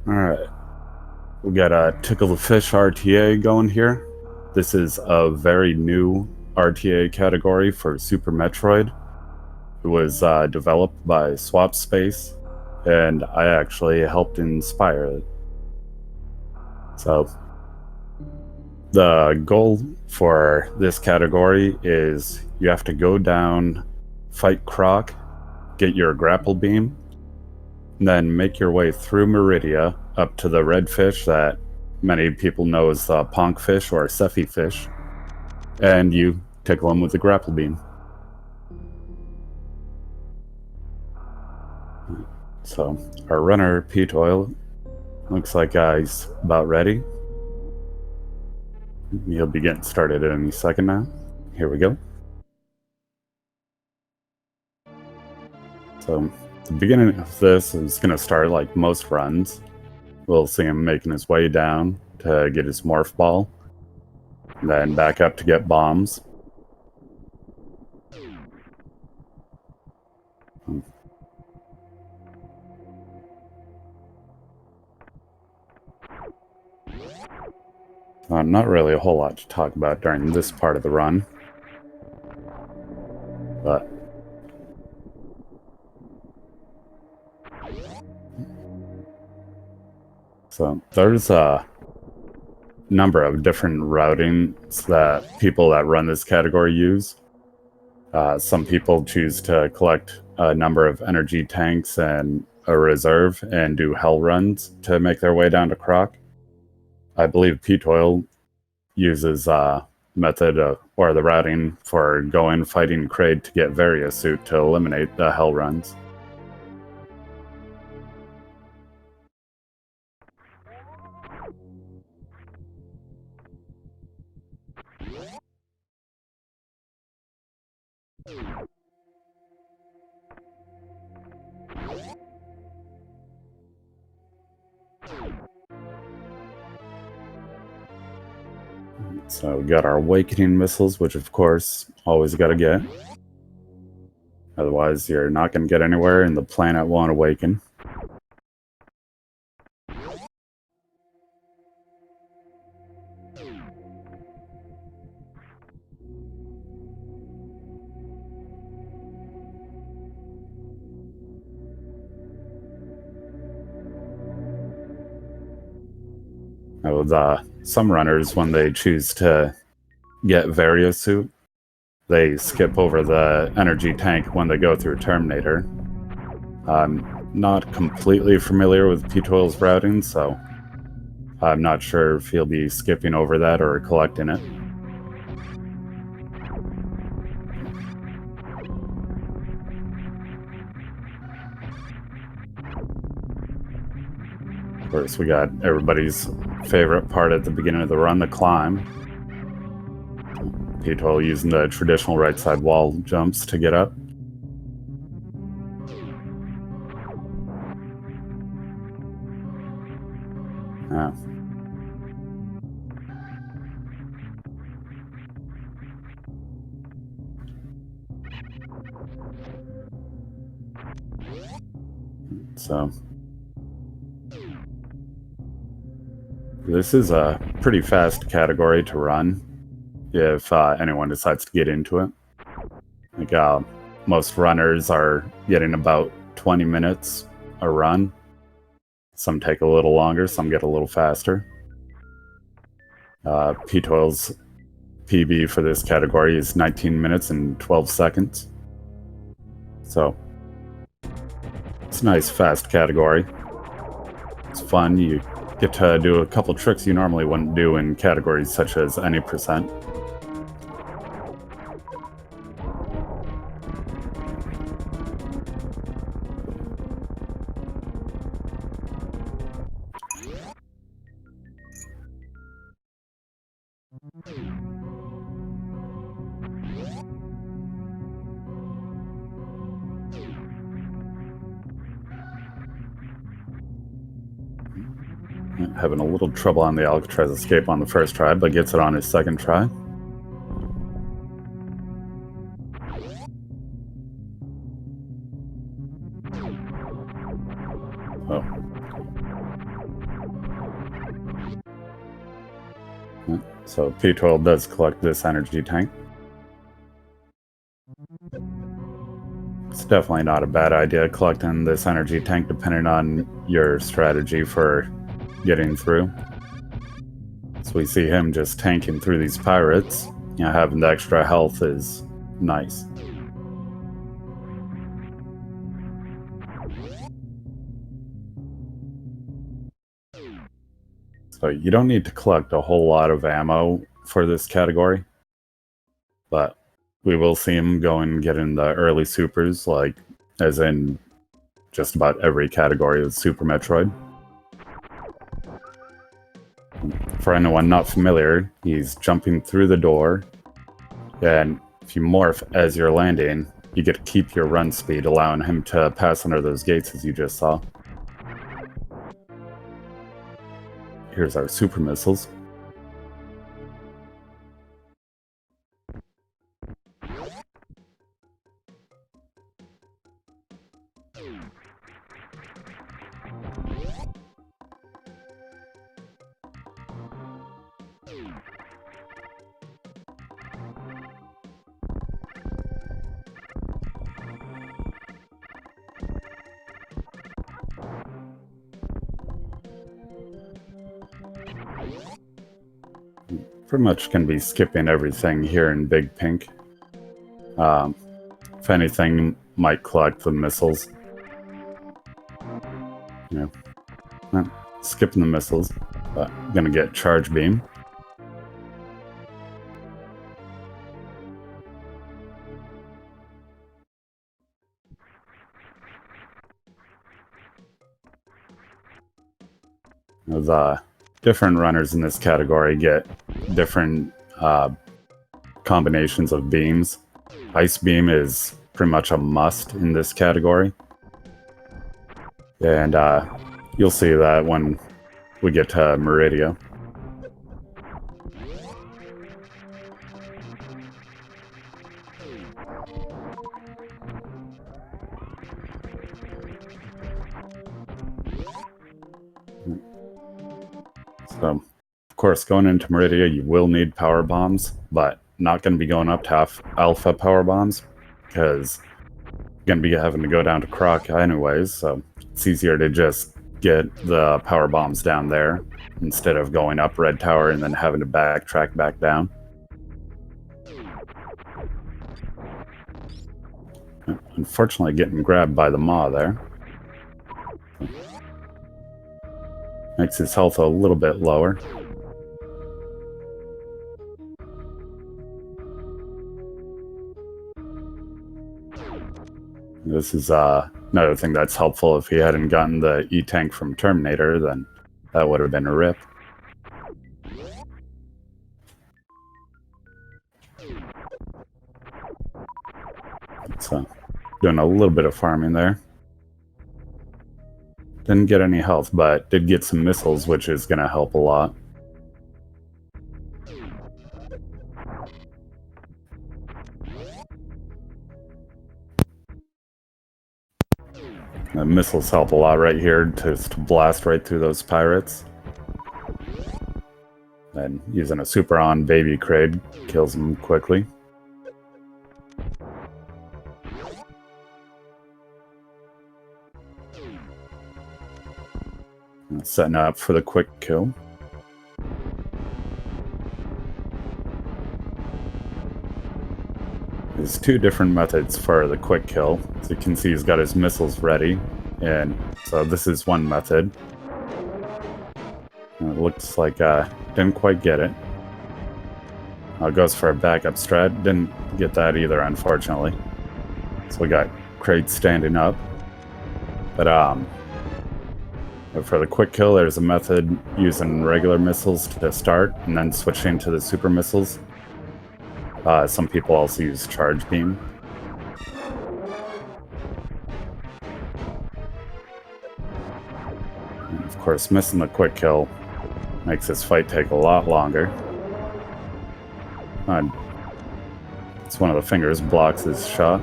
Alright, we got a Tickle the Fish RTA going here. This is a very new RTA category for Super Metroid. It was developed by Swap Space, and I actually helped inspire it. So, the goal for this category is you have to go down, fight Croc, get your grapple beam, and then make your way through Meridia up to the red fish that many people know as the Ponk fish or Sephi fish, and you tickle him with the grapple beam. So our runner ptoil looks like he's about ready. He'll be getting started in any second now. Here we go. So the beginning of this is going to start like most runs. We'll see him making his way down to get his morph ball, and then back up to get bombs. Not really a whole lot to talk about during this part of the run, but so there's a number of different routings that people that run this category use. Some people choose to collect a number of energy tanks and a reserve and do hell runs to make their way down to Croc. I believe ptoil uses method or the routing for going fighting Kraid to get Varia suit to eliminate the hell runs. So we got our awakening missiles, which of course always got to get. Otherwise you're not going to get anywhere and the planet won't awaken. With some runners, when they choose to get Varia suit, they skip over the energy tank when they go through Terminator. I'm not completely familiar with ptoil's routing, so I'm not sure if he'll be skipping over that or collecting it. Of course, we got everybody's favorite part at the beginning of the run, the climb. Ptoil using the traditional right side wall jumps to get up. Yeah. So This is a pretty fast category to run if anyone decides to get into it. Like, most runners are getting about 20 minutes a run. Some take a little longer, some get a little faster. Ptoil's PB for this category is 19 minutes and 12 seconds. So, it's a nice, fast category. It's fun. You get to do a couple tricks you normally wouldn't do in categories such as any percent. Having a little trouble on the Alcatraz escape on the first try, but gets it on his second try. Oh. So ptoil does collect this energy tank. It's definitely not a bad idea collecting this energy tank depending on your strategy for getting through. So we see him just tanking through these pirates. You know, having the extra health is nice. So you don't need to collect a whole lot of ammo for this category, but we will see him go and get in the early supers, like as in just about every category of Super Metroid. For anyone not familiar, he's jumping through the door, and if you morph as you're landing, you get to keep your run speed, allowing him to pass under those gates as you just saw. Here's our super missiles. Pretty much can be skipping everything here in Big Pink. If anything, might collect the missiles. You know, skipping the missiles, but I'm gonna get Charge Beam. The different runners in this category get different combinations of beams. Ice Beam is pretty much a must in this category. And you'll see that when we get to Meridia. So, of course, going into Meridia, you will need power bombs, but not going to be going up to alpha power bombs, because you're going to be having to go down to Croc anyways, so it's easier to just get the power bombs down there instead of going up Red Tower and then having to backtrack back down. Unfortunately, getting grabbed by the maw there. Makes his health a little bit lower. This is another thing that's helpful. If he hadn't gotten the E-Tank from Terminator, then that would have been a rip. So, doing a little bit of farming there. Didn't get any health, but did get some missiles, which is going to help a lot. The missiles help a lot right here to blast right through those pirates. And using a super on baby Kraid kills him quickly. Setting up for the quick kill. There's two different methods for the quick kill. As you can see, he's got his missiles ready, and so this is one method. And it looks like didn't quite get it. Goes for a backup strat. Didn't get that either, unfortunately. So we got Kraid standing up. But for the quick kill, there's a method using regular missiles to start, and then switching to the super missiles. Some people also use charge beam. And of course, missing the quick kill makes this fight take a lot longer. It's one of the fingers blocks his shot.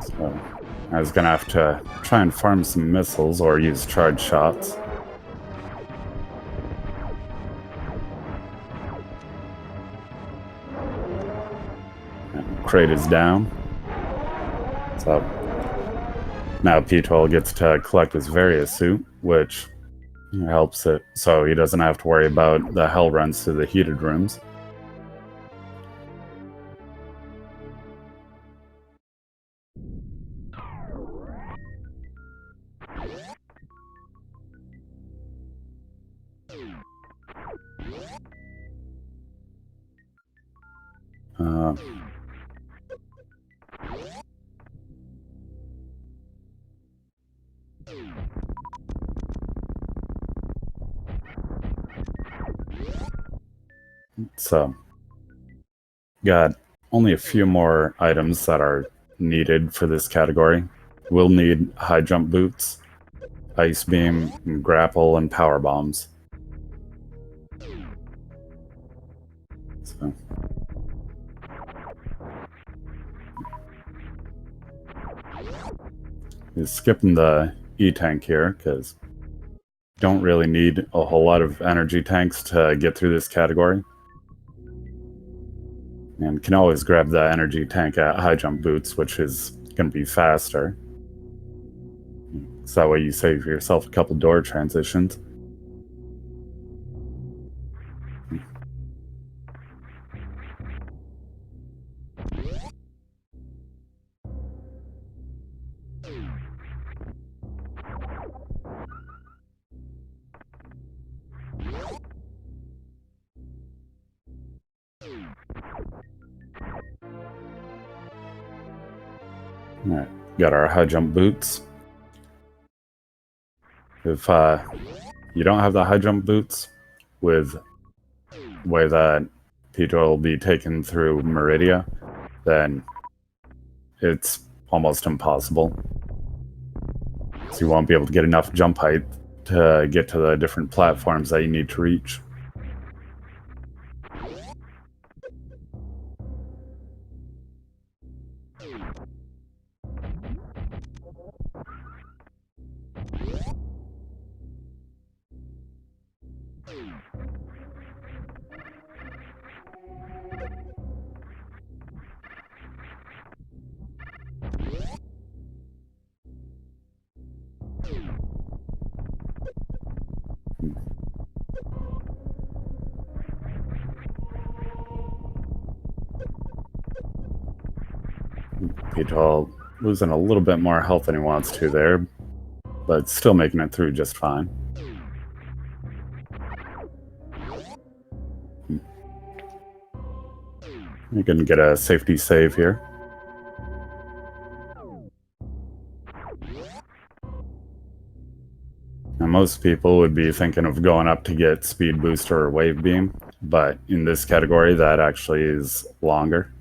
So I was gonna have to try and farm some missiles or use charge shots. And Kraid is down. So now ptoil gets to collect his various suit, which helps it so he doesn't have to worry about the hell runs to the heated rooms. So, got only a few more items that are needed for this category. We'll need high jump boots, ice beam, grapple, and power bombs. So. He's skipping the E-tank here, because don't really need a whole lot of energy tanks to get through this category. And can always grab the energy tank at high jump boots, which is going to be faster. So that way you save yourself a couple door transitions. Alright, got our high jump boots. If you don't have the high jump boots, with the way that ptoil will be taken through Meridia, then it's almost impossible. So you won't be able to get enough jump height to get to the different platforms that you need to reach. ptoil losing a little bit more health than he wants to there, but still making it through just fine. You can get a safety save here. Now, most people would be thinking of going up to get speed booster or wave beam, but in this category that actually is longer,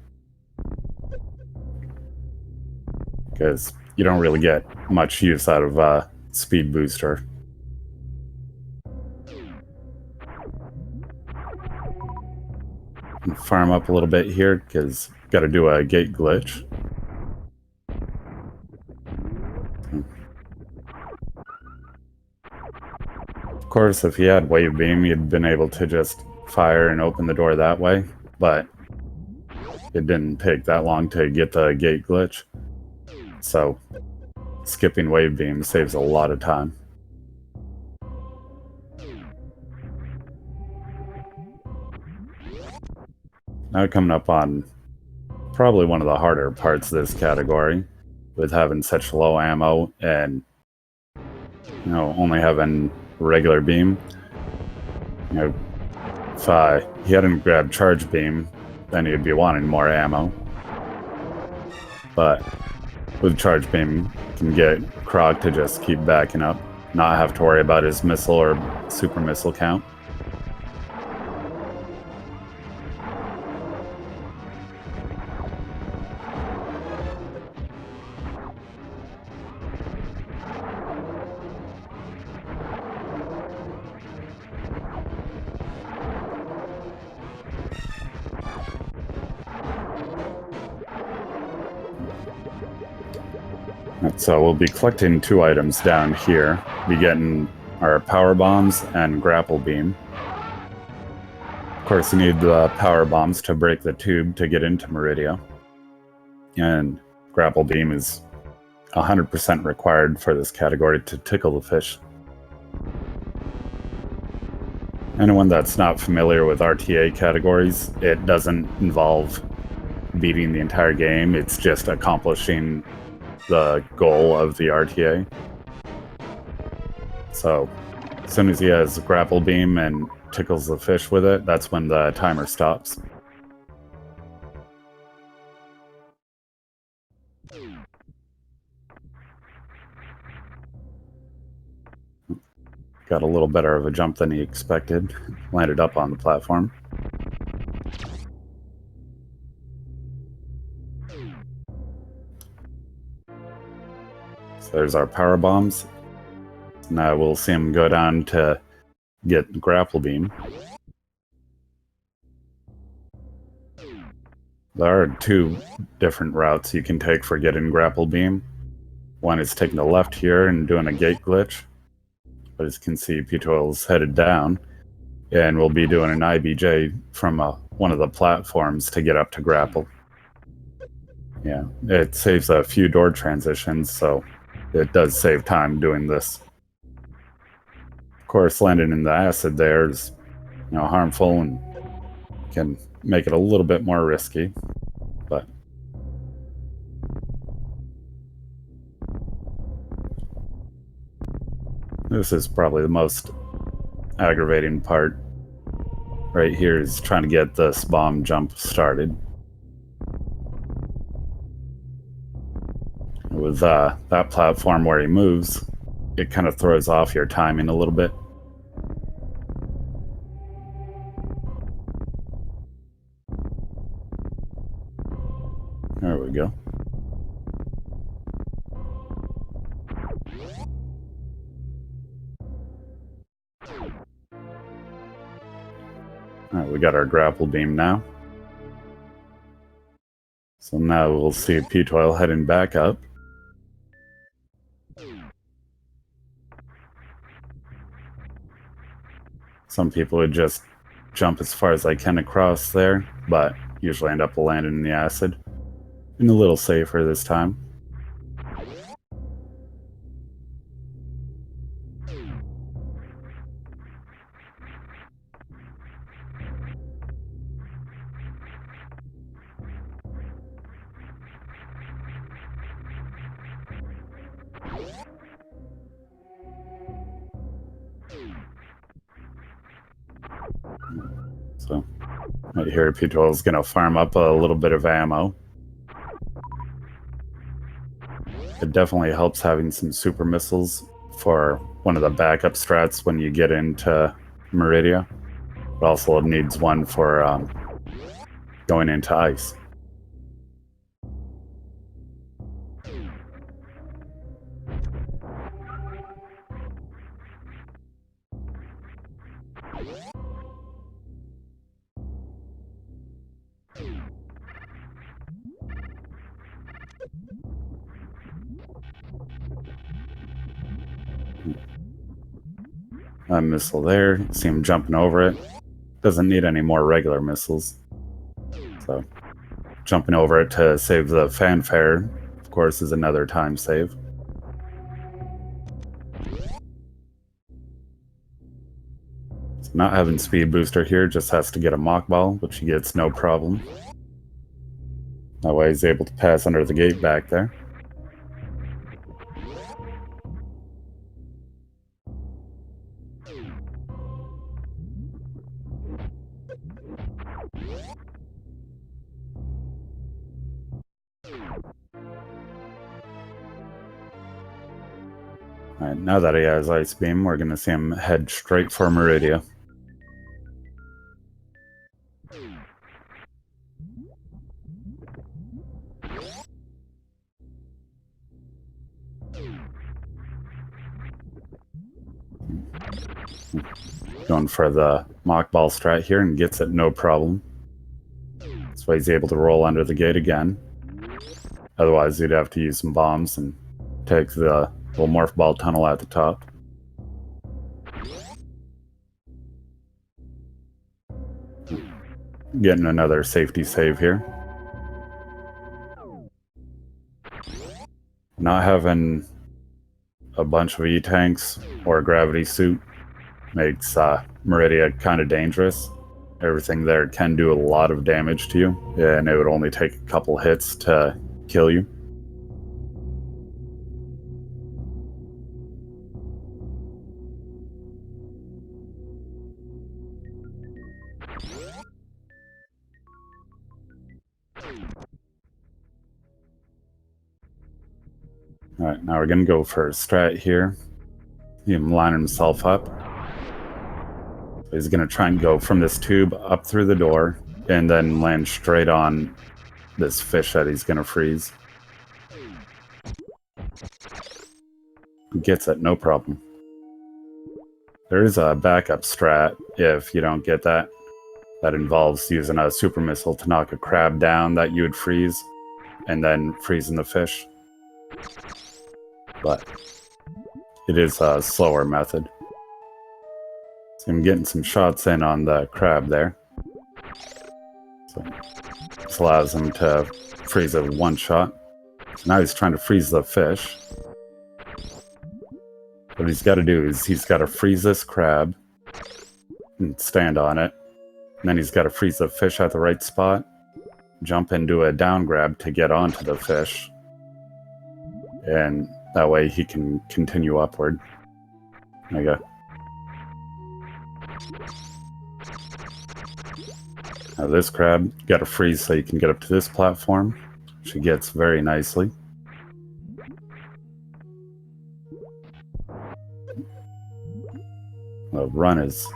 because you don't really get much use out of speed booster. Farm up a little bit here because got to do a gate glitch. course, if he had wave beam, he'd been able to just fire and open the door that way, but it didn't take that long to get the gate glitch. So skipping wave beam saves a lot of time. Now coming up on probably one of the harder parts of this category, with having such low ammo and only having regular beam. If he hadn't grabbed charge beam, then he'd be wanting more ammo. But with charge beam, you can get Croc to just keep backing up, not have to worry about his missile or super missile count. So we'll be collecting 2 items down here. Be getting our power bombs and grapple beam. Of course, you need the power bombs to break the tube to get into Meridia. And grapple beam is 100% required for this category to tickle the fish. Anyone that's not familiar with RTA categories, it doesn't involve beating the entire game. It's just accomplishing the goal of the RTA. So as soon as he has grapple beam and tickles the fish with it, that's when the timer stops. Got a little better of a jump than he expected. Landed up on the platform. So there's our power bombs. Now we'll see him go down to get grapple beam. There are 2 different routes you can take for getting grapple beam. One is taking the left here and doing a gate glitch. But as you can see, ptoil's headed down, and we'll be doing an IBJ from one of the platforms to get up to grapple. Yeah, it saves a few door transitions, so it does save time doing this. Of course, landing in the acid there is, harmful and can make it a little bit more risky, but this is probably the most aggravating part. Right here is trying to get this bomb jump started. With that platform where he moves, it kind of throws off your timing a little bit. There we go. Alright, we got our grapple beam now. So now we'll see ptoil heading back up. Some people would just jump as far as I can across there, but usually end up landing in the acid. And a little safer this time. So right here, ptoil's gonna farm up a little bit of ammo. It definitely helps having some super missiles for one of the backup strats when you get into Meridia. It also needs one for going into ice. A missile there. See him jumping over it. Doesn't need any more regular missiles. So, jumping over it to save the fanfare, of course, is another time save. So not having speed booster here, just has to get a mock ball, which he gets no problem. That way he's able to pass under the gate back there. Alright, now that he has Ice Beam, we're going to see him head straight for Meridia. Going for the mock ball strat here and gets it no problem. That's why he's able to roll under the gate again. Otherwise, he'd have to use some bombs and take the little morph ball tunnel at the top. Getting another safety save here. Not having a bunch of E-tanks or a gravity suit makes Meridia kind of dangerous. Everything there can do a lot of damage to you, and it would only take a couple hits to kill you. Alright, now we're going to go for a strat here. See him line himself up. So he's going to try and go from this tube up through the door, and then land straight on this fish that he's going to freeze. Gets it, no problem. There is a backup strat if you don't get that. That involves using a super missile to knock a crab down that you would freeze, and then freezing the fish. But it is a slower method. So I'm getting some shots in on the crab there. So this allows him to freeze it with one shot. So now he's trying to freeze the fish. What he's got to do is he's got to freeze this crab and stand on it. And then he's got to freeze the fish at the right spot, jump into a down grab to get onto the fish. And that way he can continue upward. There you go. Now this crab, you got to freeze so you can get up to this platform. She gets very nicely. The run is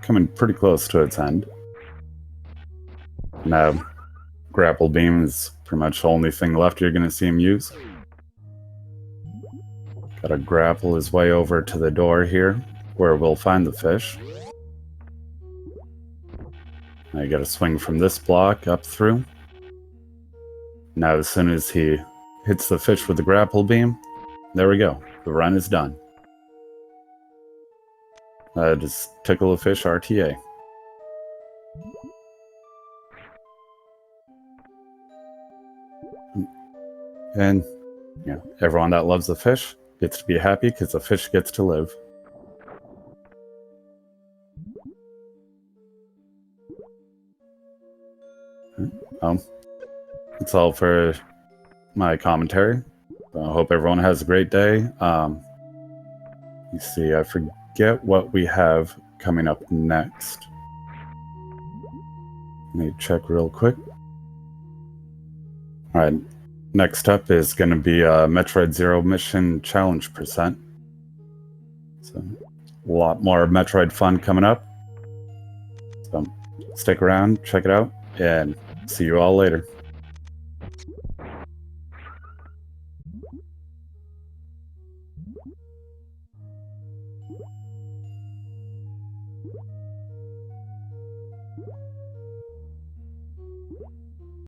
coming pretty close to its end. Now, grapple beam is pretty much the only thing left you're going to see him use. Gotta grapple his way over to the door here, where we'll find the fish. Now you gotta swing from this block up through. Now as soon as he hits the fish with the grapple beam, there we go. The run is done. Just Tickle a Fish RTA. And, you know, everyone that loves the fish gets to be happy because the fish gets to live. That's all for my commentary. I hope everyone has a great day. You see, I forget what we have coming up next. Let me check real quick. Alright, next up is going to be a Metroid Zero Mission Challenge percent. So, a lot more Metroid fun coming up. So, stick around, check it out, and see you all later.